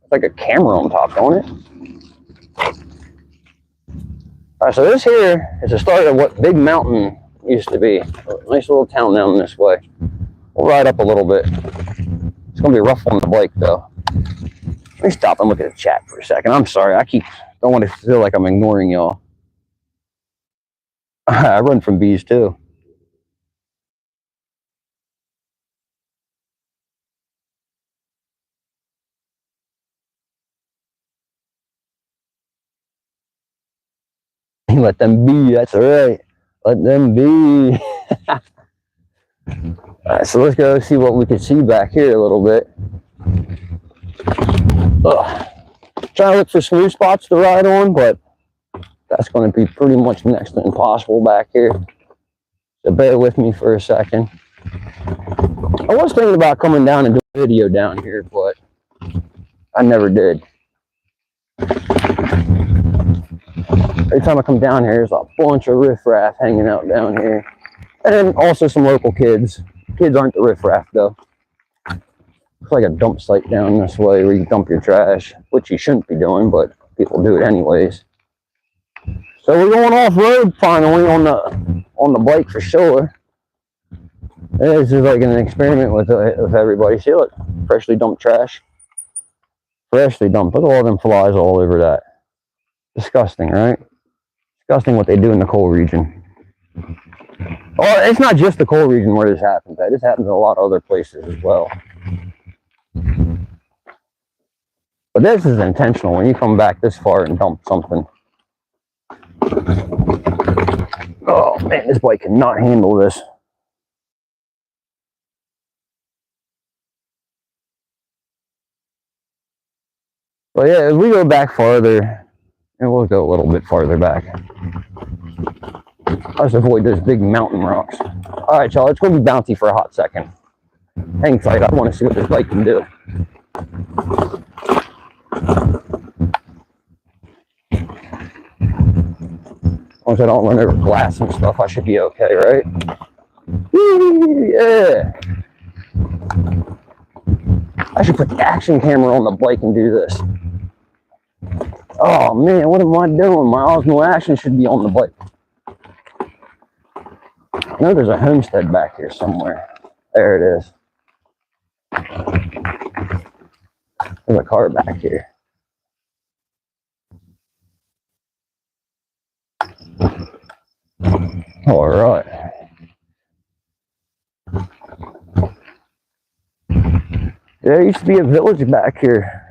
It's like a camera on top, don't it? Alright, so this here is the start of what Big Mountain used to be. A nice little town down this way. We'll ride up a little bit. It's going to be rough on the bike, though. Let me stop and look at the chat for a second. I'm sorry. Don't want to feel like I'm ignoring y'all. I run from bees, too. Let them be. That's all right. Let them be. Alright, so let's go see what we can see back here a little bit. Trying to look for smooth spots to ride on, but that's going to be pretty much next to impossible back here. So bear with me for a second. I was thinking about coming down and do a video down here, but I never did. Every time I come down here, there's a bunch of riffraff hanging out down here. And then also some local kids. Kids aren't the riffraff, though. It's like a dump site down this way where you dump your trash, which you shouldn't be doing, but people do it anyways. So we're going off-road finally on the bike for sure. This is like an experiment with everybody. See, look. freshly dumped trash. Freshly dumped. Look at all them flies all over that. Disgusting, right? Disgusting what they do in the coal region. Oh, it's not just the coal region where this happens. This happens in a lot of other places as well. But this is intentional when you come back this far and dump something. Oh man, this bike cannot handle this. But yeah, if we go back farther, and we'll go a little bit farther back. Let's avoid those big mountain rocks. All right, y'all, it's going to be bouncy for a hot second. Hang tight, I want to see what this bike can do. As long as I don't run over glass and stuff, I should be okay, right? Whee, yeah. I should put the action camera on the bike and do this. Oh man, what am I doing? My Osmo Action should be on the bike. I know there's a homestead back here somewhere. There it is. There's a car back here. All right. There used to be a village back here.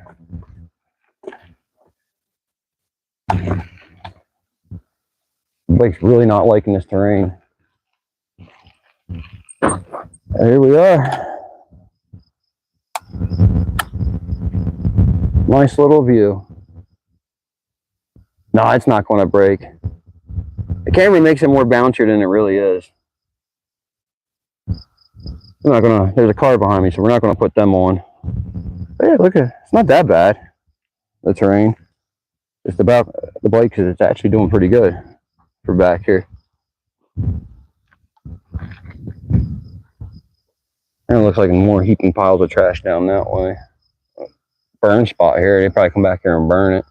Bike's really not liking this terrain. Here we are. Nice little view. No, it's not going to break. The camera makes it more bouncier than it really is. We're not gonna. There's a car behind me, so we're not gonna put them on. But yeah, look at. It's not that bad. The terrain. Just about the bike, because it's actually doing pretty good for back here. And it looks like more heaping piles of trash down that way. Burn spot here. They probably come back here and burn it.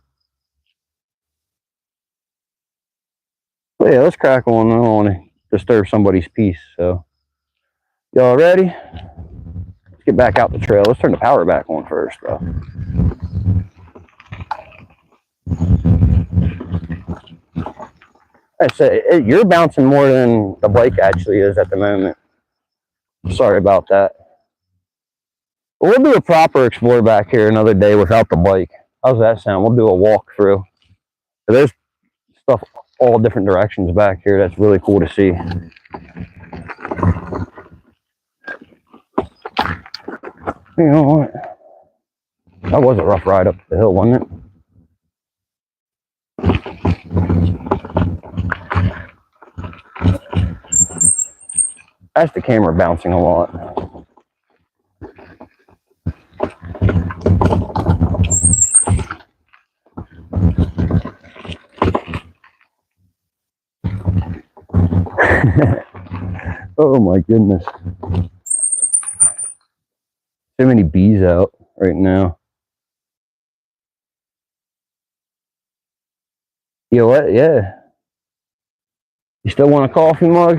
But yeah, let's crack on. I don't want to disturb somebody's peace. So, y'all ready? Let's get back out the trail. Let's turn the power back on first, though. I say you're bouncing more than the bike actually is at the moment. Sorry about that. But we'll do a proper explore back here another day without the bike. How's that sound? We'll do a walkthrough. There's stuff all different directions back here. That's really cool to see. You know what? That was a rough ride up the hill, wasn't it? That's the camera bouncing a lot. Oh my goodness. So many bees out right now. You know what? Yeah. You still want a coffee mug?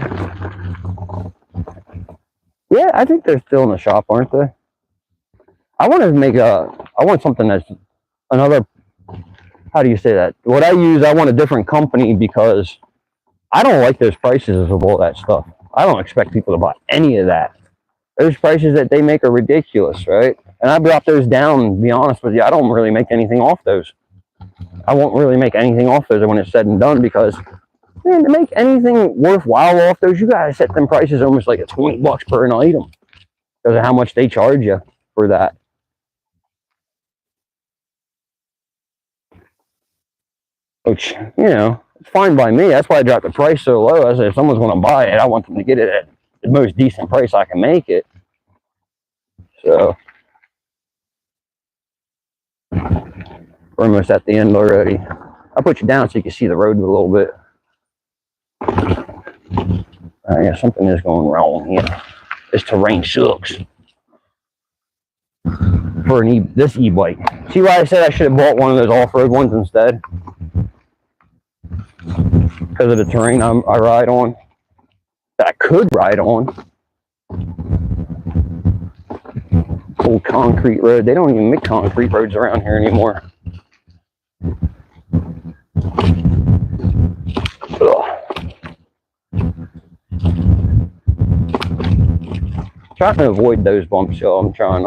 Yeah, I think they're still in the shop, aren't they? I want to make I want something that's another, how do you say that? What I use, I want a different company because I don't like those prices of all that stuff. I don't expect people to buy any of that. Those prices that they make are ridiculous, right? And I brought those down, to be honest with you. I don't really make anything off those. I won't really make anything off those when it's said and done because, man, to make anything worthwhile off those, you gotta set them prices almost like it's $20 per an item because of how much they charge you for that. Which, you know, it's fine by me. That's why I dropped the price so low. I said, if someone's going to buy it, I want them to get it at the most decent price I can make it. So, we're almost at the end already. I'll put you down so you can see the road a little bit. Yeah, something is going wrong here. This terrain sucks. For this e-bike. See why I said I should have bought one of those off-road ones instead? Because of the terrain I ride on. That I could ride on. Old concrete road. They don't even make concrete roads around here anymore. Ugh. Trying to avoid those bumps, y'all. I'm trying.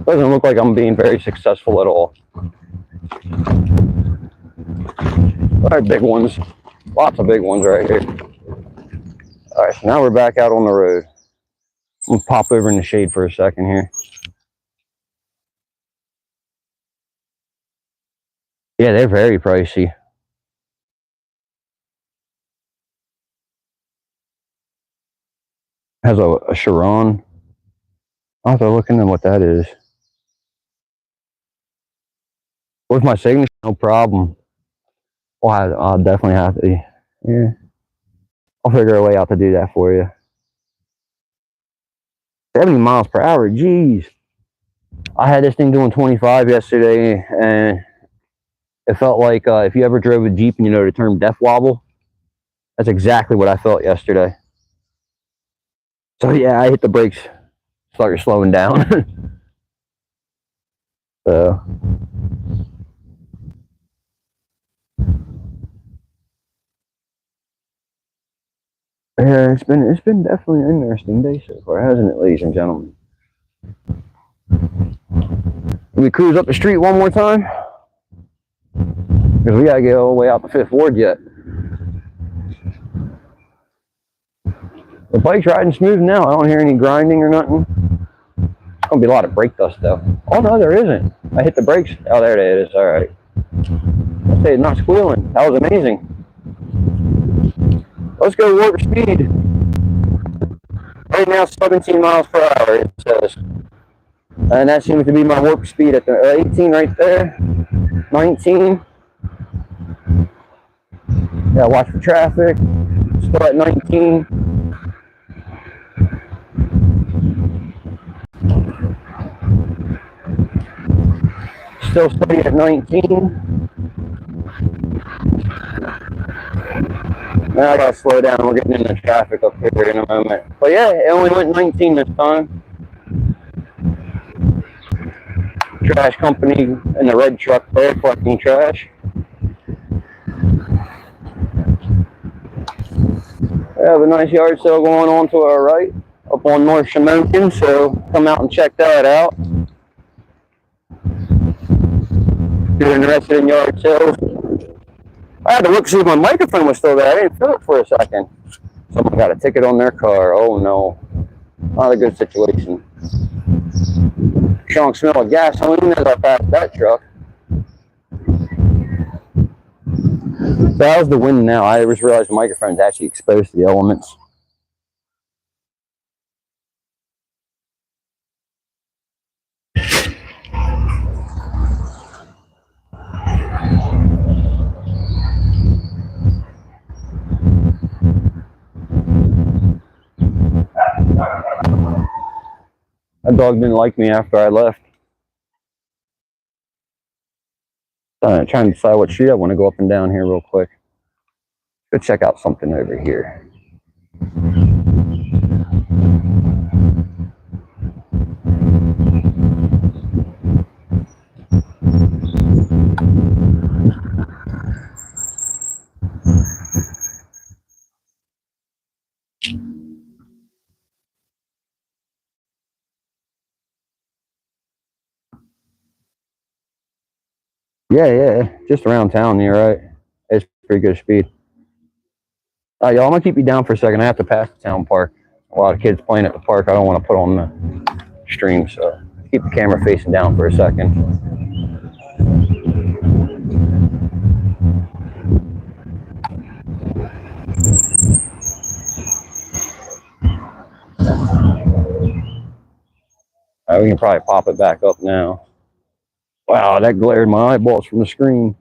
Doesn't look like I'm being very successful at all. All right, big ones. Lots of big ones right here. All right, so now we're back out on the road. I'm gonna pop over in the shade for a second here. Yeah, they're very pricey. Has a Chiron. I'll have to look into what that is. With my signature, no problem. Well, I'll definitely have to. Yeah, I'll figure a way out to do that for you. 70 miles per hour, geez. I had this thing doing 25 yesterday, and it felt like if you ever drove a Jeep and you know the term death wobble, that's exactly what I felt yesterday. So yeah, I hit the brakes, started slowing down. So yeah, it's been definitely an interesting day so far, hasn't it, ladies and gentlemen? We cruise up the street one more time because we gotta get all the way out the 5th Ward yet. The bike's riding smooth now. I don't hear any grinding or nothing. It's gonna be a lot of brake dust though. Oh no, there isn't. I hit the brakes. Oh, there it is. All right. I say it's not squealing. That was amazing. Let's go warp speed. Right now, 17 miles per hour, it says. And that seems to be my warp speed at the 18 right there. 19. Yeah, watch for traffic. Still at 19. Still steady at 19. Now I gotta slow down. We're getting into traffic up here in a moment. But yeah, it only went 19 this time. Trash company in the red truck there collecting trash. We have a nice yard sale going on to our right up on North Shamokin, so come out and check that out. If you're interested in yard sales. I had to look to see if my microphone was still there. I didn't feel it for a second. Someone got a ticket on their car. Oh no. Not a good situation. Strong smell of gasoline as I passed that truck. So how's the wind now? I just realized the microphone's actually exposed to the elements. That dog didn't like me after I left. Trying to decide what street I want to go up and down here real quick. Go check out something over here. Yeah, just around town here, right? It's pretty good speed. Y'all, I'm gonna keep you down for a second. I have to pass the town park. A lot of kids playing at the park. I don't want to put on the stream, so keep the camera facing down for a second. All right, we can probably pop it back up now. Wow, that glared my eyeballs from the screen.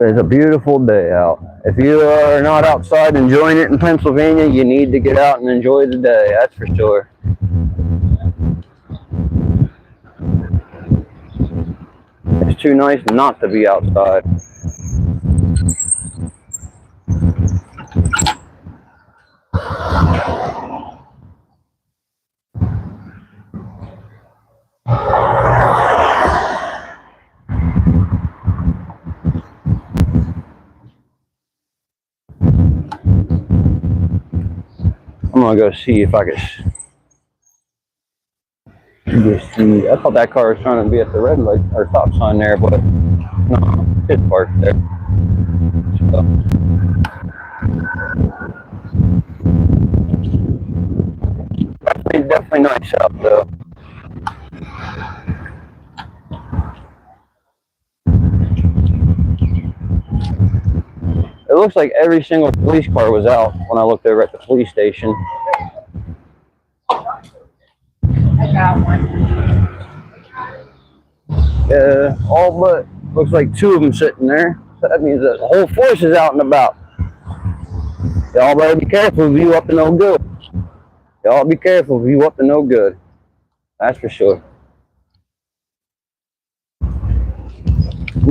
It's a beautiful day out. If you are not outside enjoying it in Pennsylvania, you need to get out and enjoy the day, that's for sure. It's too nice not to be outside. I'm gonna go see if I can see. I thought that car was trying to be at the red light or stop sign there, but no, it's parked there. So. Definitely nice out though. It looks like every single police car was out when I looked over at the police station. I got one. Yeah, all but looks like 2 of them sitting there. So that means that the whole force is out and about. Y'all better be careful if you up to no good. Y'all be careful if you up to no good. That's for sure.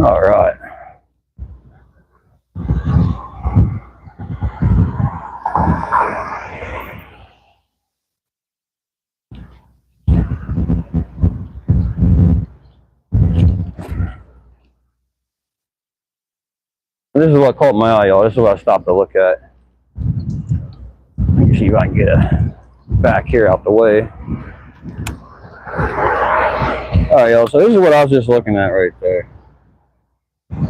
All right. This is what caught my eye, y'all. This is what I stopped to look at. Let me see if I can get a back here out the way. All right, y'all. So this is what I was just looking at right there.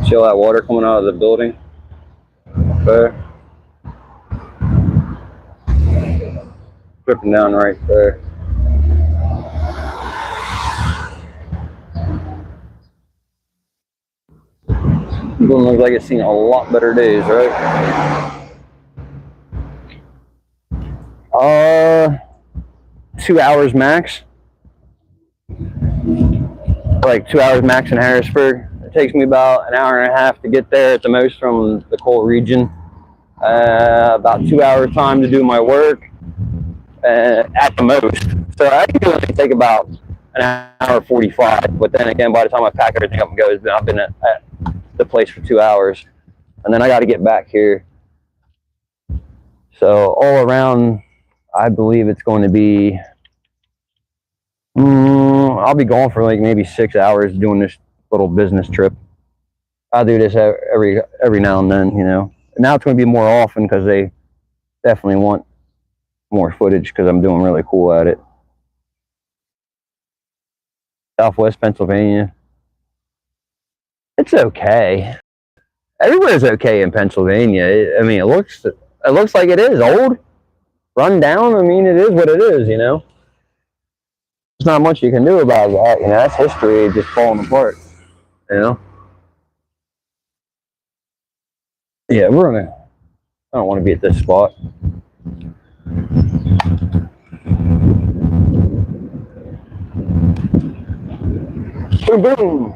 See all that water coming out of the building? Up there. Dripping down right there. It looks like it's seen a lot better days, right? 2 hours max. Like 2 hours max in Harrisburg. It takes me about an hour and a half to get there at the most from the coal region. About 2 hours time to do my work at the most. So I can only take about an hour 45. But then again, by the time I pack everything up and go, I've been at the place for 2 hours. And then I got to get back here. So all around, I believe it's going to be, I'll be going for like maybe 6 hours doing this little business trip. I do this every now and then, you know. Now it's going to be more often because they definitely want more footage because I'm doing really cool at it. Southwest Pennsylvania. It's okay. Everywhere's okay in Pennsylvania. I mean, it looks like it is old, run down. I mean, it is what it is, you know. There's not much you can do about that. You know, that's history just falling apart. You know. Yeah, we're gonna. I don't want to be at this spot. Boom, boom.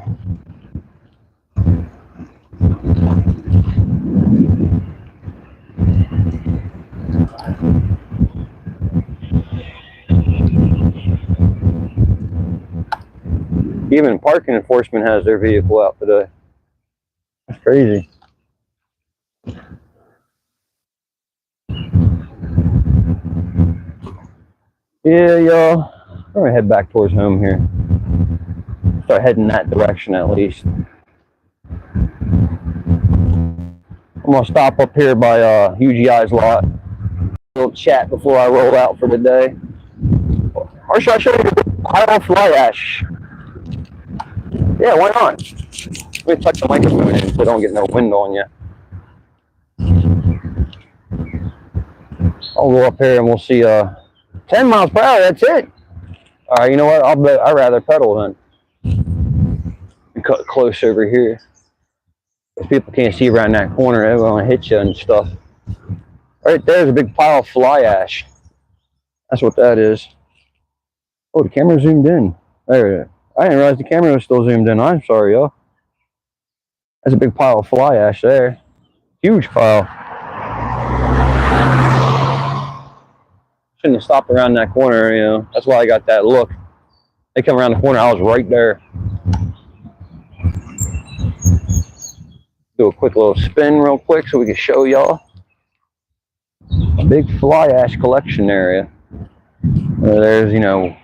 Even parking enforcement has their vehicle out today. That's crazy. Yeah, y'all. I'm gonna head back towards home here. Start heading that direction at least. I'm gonna stop up here by UGI's lot. A little chat before I roll out for the day. Or should I show you the pile of fly ash? Yeah, why not? Let me tuck the microphone in so I don't get no wind on you. I'll go up here and we'll see 10 miles per hour, that's it. Alright, you know what? I'd rather pedal then. Cut close over here. If people can't see around that corner, they're gonna hit you and stuff. Right there's a big pile of fly ash. That's what that is. Oh, the camera zoomed in. There. I didn't realize the camera was still zoomed in. I'm sorry, y'all. That's a big pile of fly ash there. Huge pile. Shouldn't have stopped around that corner, you know. That's why I got that look. They come around the corner, I was right there. do a quick little spin real quick so we can show y'all a big fly ash collection area. There's, you know,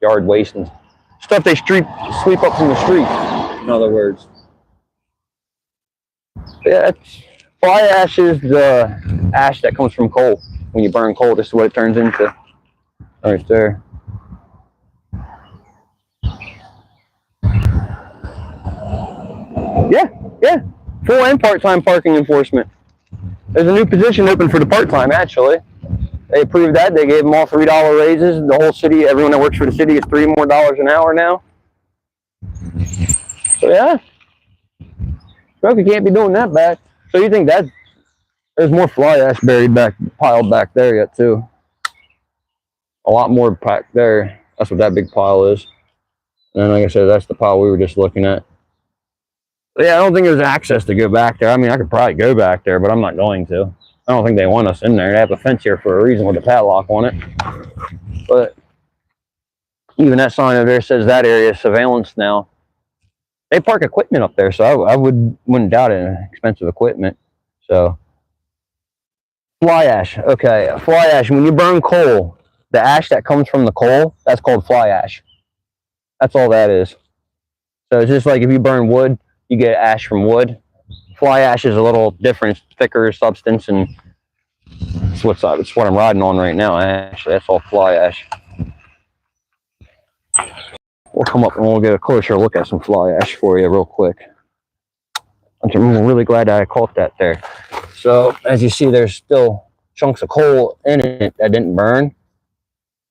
yard waste and stuff they sweep up from the street, in other words. Yeah, fly ash is the ash that comes from coal. When you burn coal, this is what it turns into. Right there. Yeah. Full and part-time parking enforcement. There's a new position open for the part-time, actually. They approved that. They gave them all $3 raises. The whole city, everyone that works for the city is $3 more an hour now. So yeah. Smoky can't be doing that bad. So you think that there's more fly ash piled back there yet too. A lot more back there. That's what that big pile is. And then, like I said, that's the pile we were just looking at. But yeah, I don't think there's access to go back there. I mean, I could probably go back there, but I'm not going to. I don't think they want us in there. They have a fence here for a reason with a padlock on it. But even that sign over there says that area is surveillance now. They park equipment up there, so I wouldn't doubt it. Expensive equipment. So fly ash. Okay, fly ash. When you burn coal, the ash that comes from the coal, that's called fly ash. That's all that is. So it's just like if you burn wood, you get ash from wood. Fly ash is a little different, thicker substance, and it's what I'm riding on right now. Actually, that's all fly ash. We'll come up and we'll get a closer look at some fly ash for you real quick. I'm really glad that I caught that there. So as you see, there's still chunks of coal in it that didn't burn,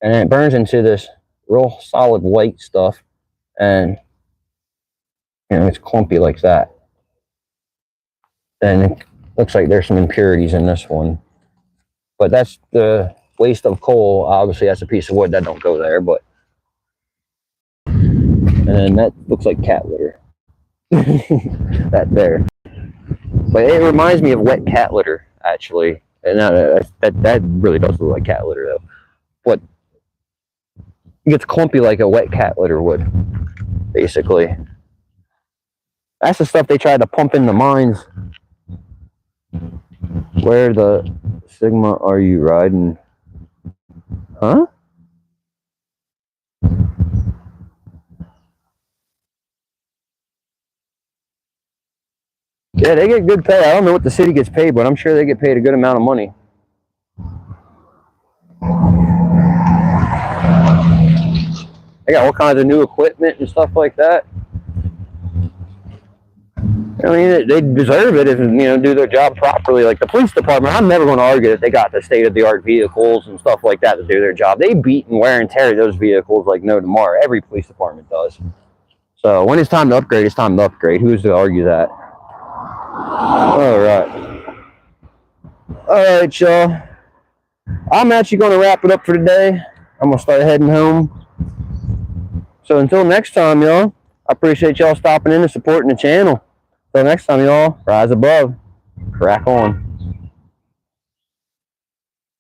and then it burns into this real solid white stuff, and you know, it's clumpy like that. And it looks like there's some impurities in this one, but that's the waste of coal. Obviously that's a piece of wood that don't go there, but and then that looks like cat litter. That there, but it reminds me of wet cat litter actually, and that really does look like cat litter though. But it gets clumpy like a wet cat litter would, basically. That's the stuff they tried to pump in the mines. Where the Sigma are you riding? Huh? Yeah, they get good pay. I don't know what the city gets paid, but I'm sure they get paid a good amount of money. They got all kinds of new equipment and stuff like that. I mean, they deserve it if, you know, do their job properly. Like the police department, I'm never going to argue that they got the state-of-the-art vehicles and stuff like that to do their job. They beat and wear and tear those vehicles like no tomorrow. Every police department does. So when it's time to upgrade, it's time to upgrade. Who's to argue that? All right, y'all. I'm actually going to wrap it up for today. I'm going to start heading home. So until next time, y'all, I appreciate y'all stopping in and supporting the channel. Until next time, y'all, rise above, crack on.